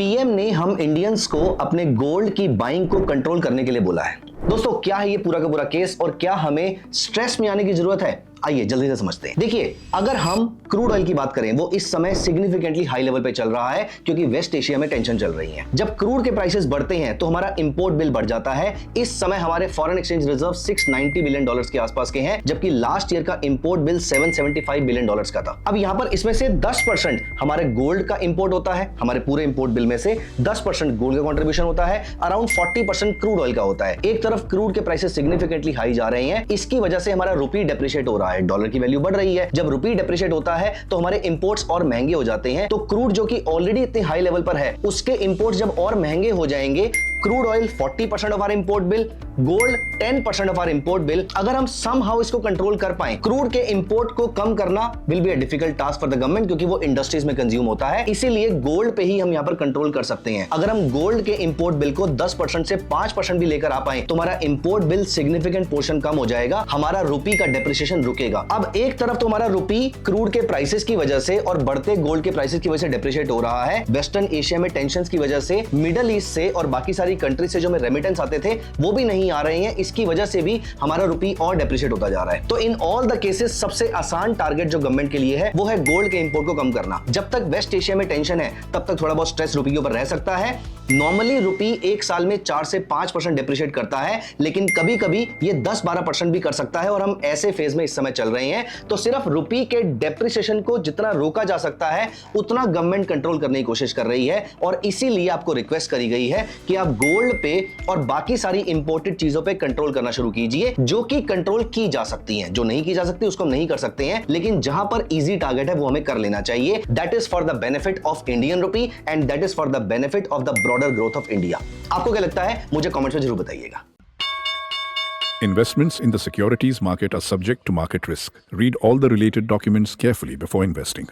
PM ने हम Indians को अपने गोल्ड की बाइंग को कंट्रोल करने के लिए बोला है। दोस्तों, क्या है ये पूरा का पूरा केस और क्या हमें स्ट्रेस में आने की जरूरत है? आइए जल्दी से समझते हैं। देखिए, अगर हम क्रूड ऑयल की बात करें, वो इस समय सिग्निफिकेंटली हाई लेवल पे चल रहा है क्योंकि वेस्ट एशिया में टेंशन चल रही है। जब क्रूड के प्राइसेस बढ़ते हैं तो हमारा इंपोर्ट बिल बढ़ जाता है। इस समय हमारे foreign exchange reserve 690 billion dollars के आसपास के हैं, जबकि लास्ट ईयर का इंपोर्ट बिल 775 बिलियन डॉलर्स का था। अब यहां पर इसमें से 10% हमारे गोल्ड का इंपोर्ट होता है। हमारे पूरे इंपोर्ट बिल में से 10% गोल्ड का कंट्रीब्यूशन होता है, अराउंड 40% क्रूड ऑयल का होता है। एक तरफ क्रूड के प्राइसेस सिग्निफिकेंटली हाई जा रहे हैं, इसकी वजह से हमारा रुपी डेप्रिशिएट हो रहा है, डॉलर की वैल्यू बढ़ रही है। जब रुपी डेप्रिशिएट होता है तो हमारे इंपोर्ट्स और महंगे हो जाते हैं। तो क्रूड जो कि ऑलरेडी इतने हाई लेवल पर है, उसके इंपोर्ट्स जब और महंगे हो जाएंगे, crude oil 40% of our import bill, gold 10% of our import bill, अगर हम समहाउ इसको कंट्रोल कर पाए, क्रूड के इंपोर्ट को कम करना will be a difficult task for the government क्योंकि वो इंडस्ट्रीज में कंज्यूम होता है। इसीलिए गोल्ड पे ही हम यहां पर कंट्रोल कर सकते हैं। अगर हम गोल्ड के इंपोर्ट बिल को 10% से 5% भी लेकर आ पाए तो हमारा इंपोर्ट बिल सिग्निफिकेंट पोर्शन कम हो जाएगा, हमारा रुपी का डेप्रिसिएशन रुकेगा। अब एक तरफ तो हमारा रुपी क्रूड के प्राइसेस की वजह से और बढ़ते गोल्ड के प्राइसेस की वजह से डेप्रिशिएट हो रहा है। वेस्टर्न एशिया में टेंशंस की वजह से, मिडिल ईस्ट से और बाकी सारी कंट्री से जो में रेमिटेंस आते थे वो भी नहीं आ रहे हैं। इसकी वजह से भी हमारा रुपी और डेप्रिशिएट होता जा रहा है। तो इन ऑल द केसेस सबसे आसान टारगेट जो गवर्नमेंट के लिए है वो है गोल्ड के इंपोर्ट को कम करना। जब तक वेस्ट एशिया में टेंशन है तब तक थोड़ा बहुत स्ट्रेस रुपी के ऊपर रह सकता है। नॉर्मली रुपी एक साल में 4 से 5% डेप्रिशिएट करता है, लेकिन कभी कभी ये 10-12% भी कर सकता है और हम ऐसे फेज में इस समय चल रहे हैं। तो सिर्फ रुपी के डेप्रिसिएशन को जितना रोका जा सकता है उतना गवर्नमेंट कंट्रोल करने की कोशिश कर रही है और इसीलिए आपको रिक्वेस्ट करी गई है कि आप गोल्ड पे और बाकी सारी इंपोर्टेड चीजों पे कंट्रोल करना शुरू कीजिए, जो कि कंट्रोल की जा सकती हैं। जो नहीं की जा सकती उसको हम नहीं कर सकते हैं, लेकिन जहां पर इजी टारगेट है वो हमें कर लेना चाहिए। That is for the benefit of Indian rupee and that is for the benefit of the broader growth of India. आपको क्या लगता है? मुझे कमेंट्स में जरूर बताइएगा। Investments in the securities market are subject to market risk. Read all the related documents carefully before investing.